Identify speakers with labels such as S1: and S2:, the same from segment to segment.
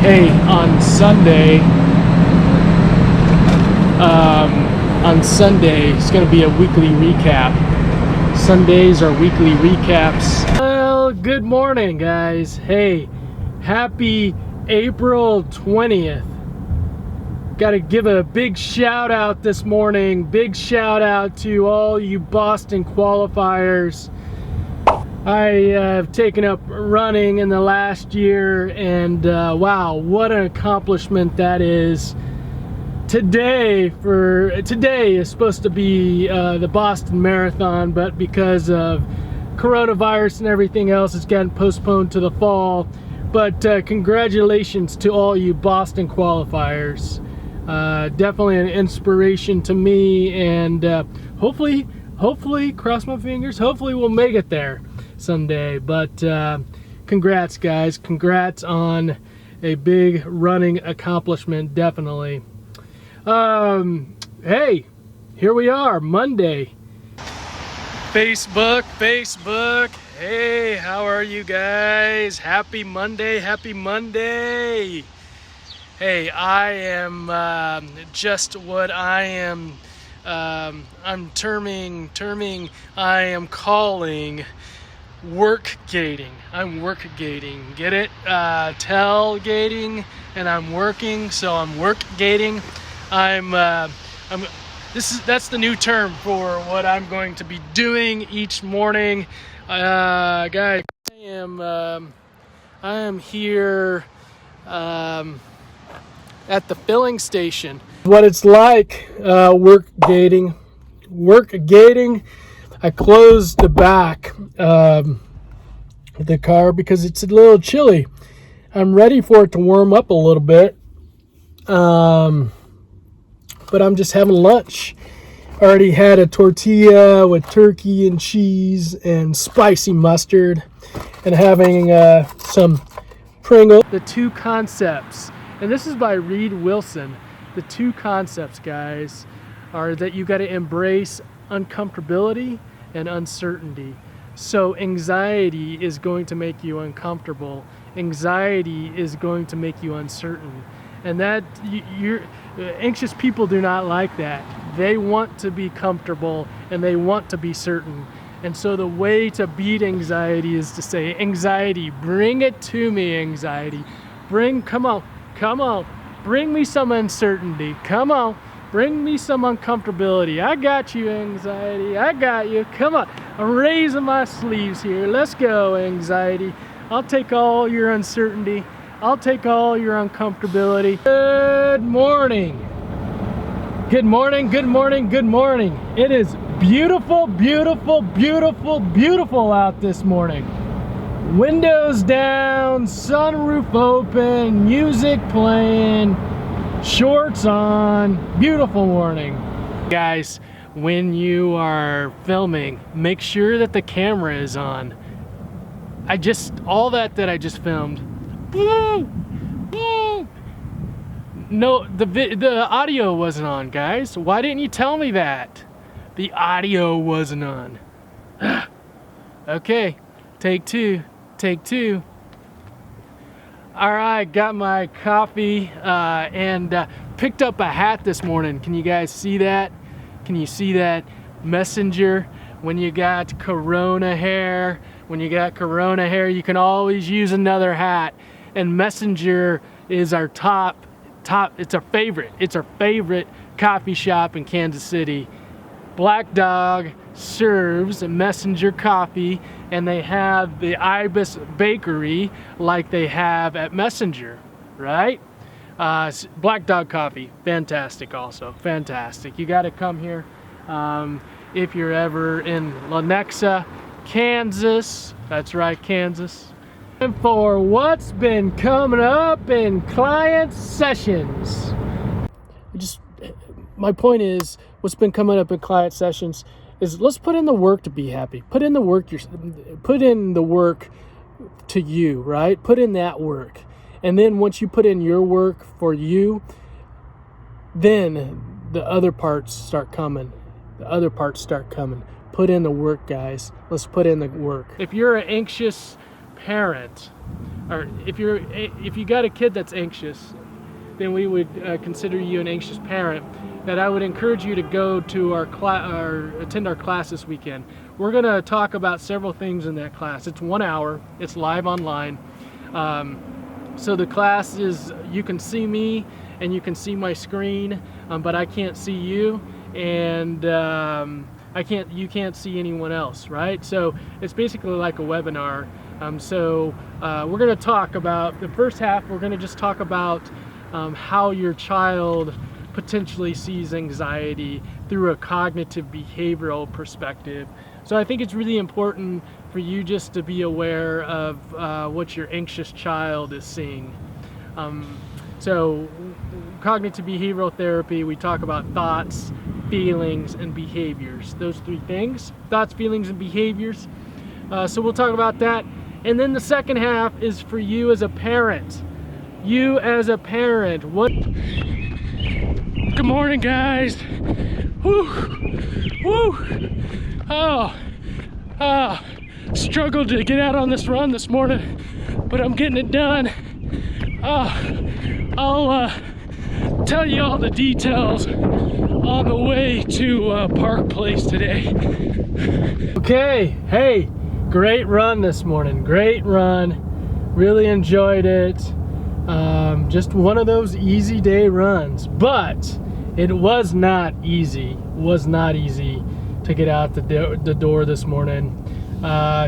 S1: Hey, on Sunday it's going to be a weekly recap. Sundays are weekly recaps. Well, good morning, guys. Hey, happy April 20th. Got to give a big shout out this morning. Big shout out to all you Boston qualifiers. I have taken up running in the last year, and wow, what an accomplishment that is. Today is supposed to be the Boston Marathon, but because of coronavirus and everything else, it's gotten postponed to the fall. But congratulations to all you Boston qualifiers. Definitely an inspiration to me, and hopefully, cross my fingers, hopefully we'll make it there someday. But congrats, guys. Congrats on a big running accomplishment, definitely. Hey, here we are, Monday. Facebook. Hey, how are you guys? Happy Monday. Hey, I am just what I am. I'm terming. I am calling work gating. I'm work gating. Get it? Tailgating, and I'm working, so I'm work gating. That's the new term for what I'm going to be doing each morning. Guys, I am here at the filling station. What it's like, work gating. I closed the back of the car because it's a little chilly. I'm ready for it to warm up a little bit. But I'm just having lunch. Already had a tortilla with turkey and cheese and spicy mustard, and having some Pringles. The two concepts, and this is by Reed Wilson. The two concepts, guys, are that you got to embrace uncomfortability and uncertainty. So anxiety is going to make you uncomfortable. Anxiety is going to make you uncertain. And that anxious people do not like that. They want to be comfortable and they want to be certain. And so the way to beat anxiety is to say, anxiety, bring it to me, anxiety. Come on, bring me some uncertainty. Come on, bring me some uncomfortability. I got you, anxiety, I got you. Come on, I'm raising my sleeves here. Let's go, anxiety. I'll take all your uncertainty. I'll take all your uncomfortability. Good morning. It is beautiful out this morning. Windows down, sunroof open, music playing, shorts on. Beautiful morning. Guys, when you are filming, make sure that the camera is on. All that I just filmed. No, the audio wasn't on, guys. Why didn't you tell me that? The audio wasn't on. Okay, take two. All right, got my coffee and picked up a hat this morning. Can you guys see that? Can you see that? Messenger. When you got corona hair, you can always use another hat. And Messenger is our top, it's our favorite coffee shop in Kansas City. Black Dog serves Messenger coffee, and they have the Ibis Bakery like they have at Messenger, right? Black Dog coffee, fantastic also, fantastic. You got to come here if you're ever in Lenexa, Kansas. That's right, Kansas. And for what's been coming up in client sessions. My point is, what's been coming up in client sessions is, let's put in the work to be happy. Put in the work to you, right? Put in that work. And then once you put in your work for you, then the other parts start coming. Put in the work, guys. Let's put in the work. If you're an anxious parent, or if you got a kid that's anxious, then we would consider you an anxious parent, that I would encourage you to go to our class or attend our class this weekend. We're going to talk about several things in that class. It's 1 hour. It's live online. So the class is, you can see me and you can see my screen, but I can't see you, and you can't see anyone else, right? So it's basically like a webinar. We're going to talk about the first half. We're going to just talk about how your child potentially sees anxiety through a cognitive behavioral perspective. So I think it's really important for you just to be aware of what your anxious child is seeing. So cognitive behavioral therapy, we talk about thoughts, feelings, and behaviors. Those 3 things: thoughts, feelings, and behaviors. So we'll talk about that. And then the second half is for you as a parent. You as a parent, what? Good morning, guys. Woo, woo. Struggled to get out on this run this morning, but I'm getting it done. I'll tell you all the details on the way to Park Place today. Okay, hey, great run this morning. Great run. Really enjoyed it. Just one of those easy day runs, but it was not easy. To get out the door this morning.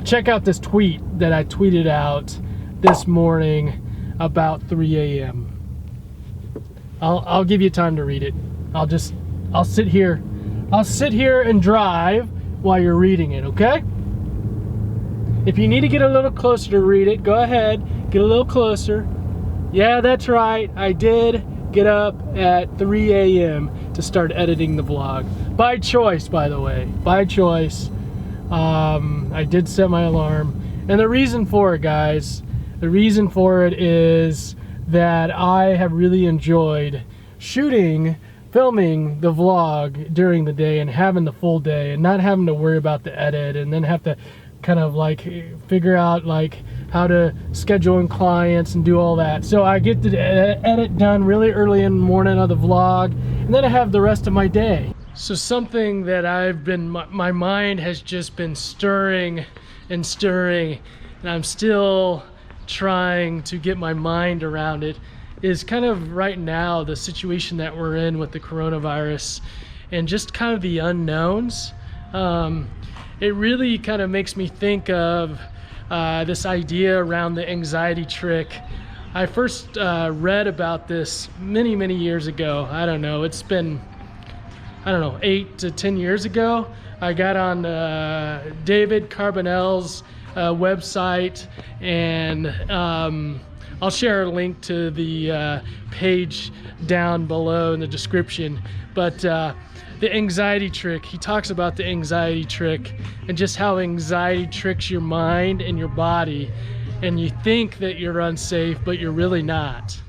S1: Check out this tweet that I tweeted out this morning about 3 a.m. I'll give you time to read it. I'll sit here and drive while you're reading it, okay? If you need to get a little closer to read it, go ahead, get a little closer. Yeah, that's right. I did get up at 3 a.m. to start editing the vlog. By choice, by the way. By choice. I did set my alarm. And the reason for it, guys, is that I have really enjoyed filming the vlog during the day and having the full day and not having to worry about the edit and then have to kind of like figure out like how to schedule in clients and do all that. So I get the edit done really early in the morning of the vlog, and then I have the rest of my day. So something that my mind has just been stirring, and I'm still trying to get my mind around it, is kind of right now the situation that we're in with the coronavirus and just kind of the unknowns. It really kind of makes me think of this idea around the anxiety trick. I first read about this many years ago. I don't know, it's been 8 to 10 years ago. I got on David Carbonell's website, and I'll share a link to the page down below in the description. But the anxiety trick, he talks about the anxiety trick and just how anxiety tricks your mind and your body, and you think that you're unsafe, but you're really not.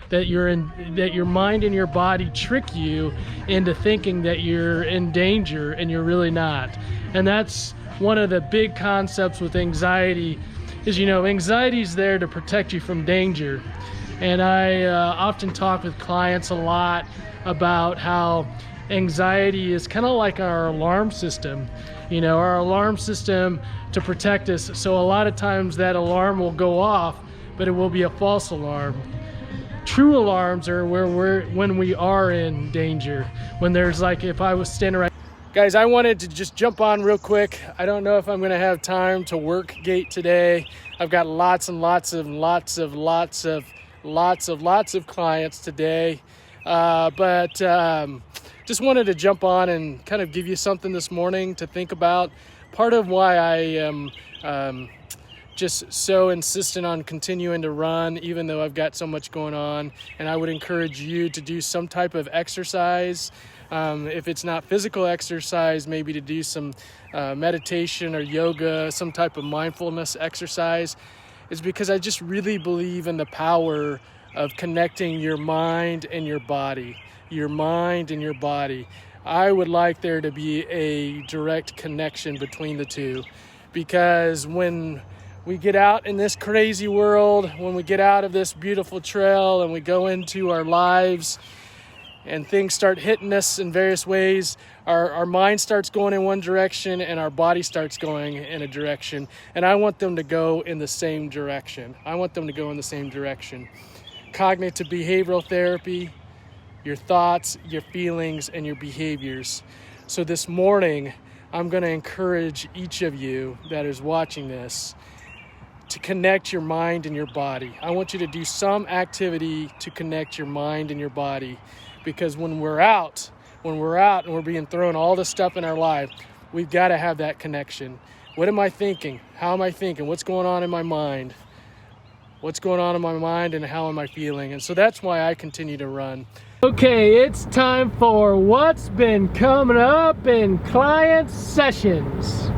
S1: That your mind and your body trick you into thinking that you're in danger, and you're really not. And that's one of the big concepts with anxiety, is anxiety is there to protect you from danger. And I often talk with clients a lot about how anxiety is kind of like our alarm system, our alarm system to protect us. So a lot of times that alarm will go off, but it will be a false alarm. True alarms are when we are in danger, when there's like, if I was standing right. Guys, I wanted to just jump on real quick. I don't know if I'm going to have time to work gate today. I've got lots of clients today, but just wanted to jump on and kind of give you something this morning to think about. Part of why I am just so insistent on continuing to run, even though I've got so much going on, and I would encourage you to do some type of exercise. If it's not physical exercise, maybe to do some meditation or yoga, some type of mindfulness exercise, is because I just really believe in the power of connecting your mind and your body. Your mind and your body. I would like there to be a direct connection between the two, because when we get out in this crazy world, when we get out of this beautiful trail and we go into our lives and things start hitting us in various ways, our mind starts going in one direction and our body starts going in a direction. And I want them to go in the same direction. Cognitive behavioral therapy, your thoughts, your feelings, and your behaviors. So this morning, I'm going to encourage each of you that is watching this to connect your mind and your body. I want you to do some activity to connect your mind and your body, because when we're out and we're being thrown all this stuff in our life, we've got to have that connection. What am I thinking? How am I thinking? What's going on in my mind? And how am I feeling? And so that's why I continue to run. Okay, it's time for what's been coming up in client sessions.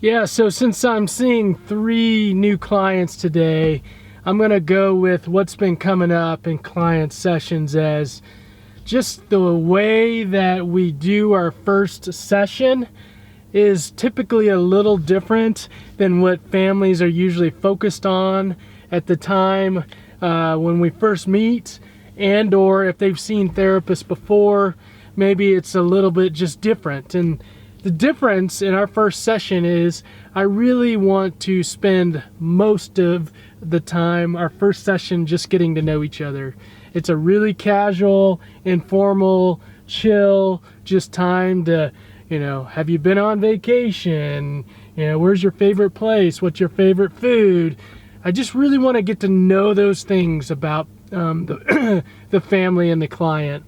S1: Yeah, so since I'm seeing 3 new clients today, I'm going to go with what's been coming up in client sessions as just the way that we do our first session is typically a little different than what families are usually focused on at the time when we first meet, and or if they've seen therapists before, maybe it's a little bit just different. And the difference in our first session is I really want to spend most of the time, our first session, just getting to know each other. It's a really casual, informal, chill, just time to, have you been on vacation? Where's your favorite place? What's your favorite food? I just really want to get to know those things about the family and the client.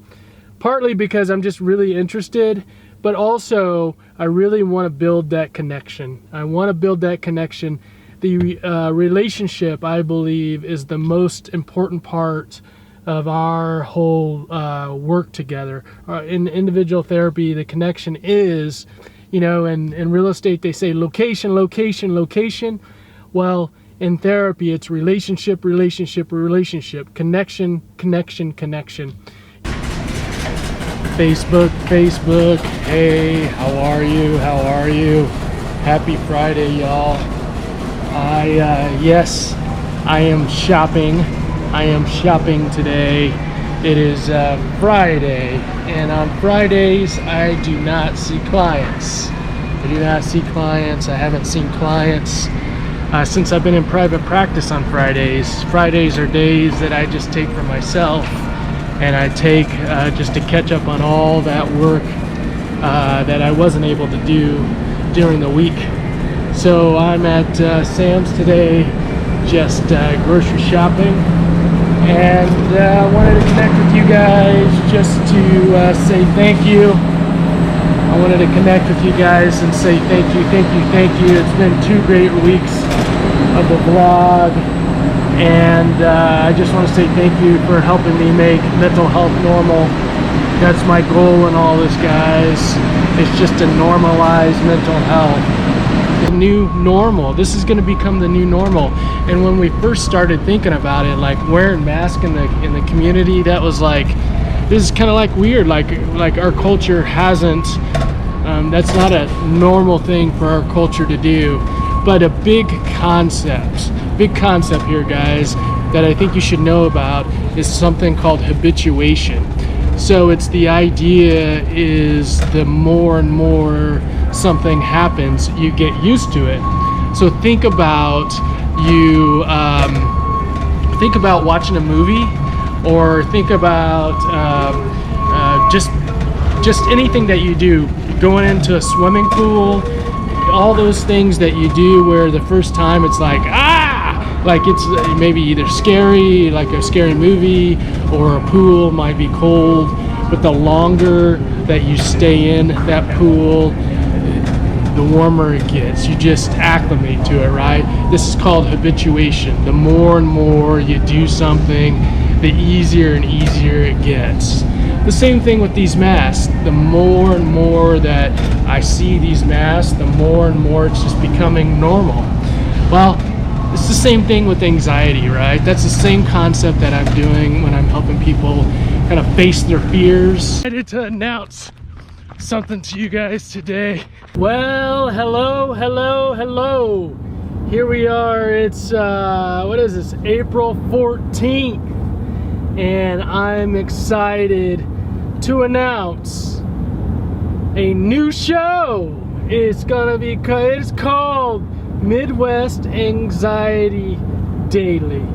S1: Partly because I'm just really interested, but also I really want to build that connection. The relationship, I believe, is the most important part of our whole work together. In individual therapy, the connection is, in real estate, they say location, location, location. Well, in therapy, it's relationship, relationship, relationship, connection, connection, connection. Facebook, hey, how are you? Happy Friday, y'all. Yes, I am shopping. Today. It is Friday, and on Fridays, I do not see clients. I haven't seen clients since I've been in private practice on Fridays. Fridays are days that I just take for myself, and I take just to catch up on all that work that I wasn't able to do during the week. So I'm at Sam's today, just grocery shopping, and wanted to connect with you guys just to say thank you. I wanted to connect with you guys and say thank you. It's been 2 great weeks of the vlog, and I just want to say thank you for helping me make mental health normal. That's my goal in all this, guys. It's just to normalize mental health. The new normal. This is going to become the new normal. And when we first started thinking about it, like wearing masks in the community, that was like, this is kind of like weird. Like our culture hasn't. That's not a normal thing for our culture to do. But a big concept here, guys, that I think you should know about is something called habituation. So it's the idea is the more and more something happens, you get used to it. So think about watching a movie, or think about just anything that you do, going into a swimming pool, all those things that you do where the first time it's like it's maybe either scary, like a scary movie, or a pool might be cold, but the longer that you stay in that pool, the warmer it gets. You just acclimate to it, right? This is called habituation. The more and more you do something, the easier and easier it gets. The same thing with these masks. The more and more that I see these masks, the more and more it's just becoming normal. Well, it's the same thing with anxiety, right? That's the same concept that I'm doing when I'm helping people kind of face their fears. I wanted to announce something to you guys today. Well, hello. here we are. It's what is this, April 14th, and I'm excited to announce a new show. It's called Midwest Anxiety Daily.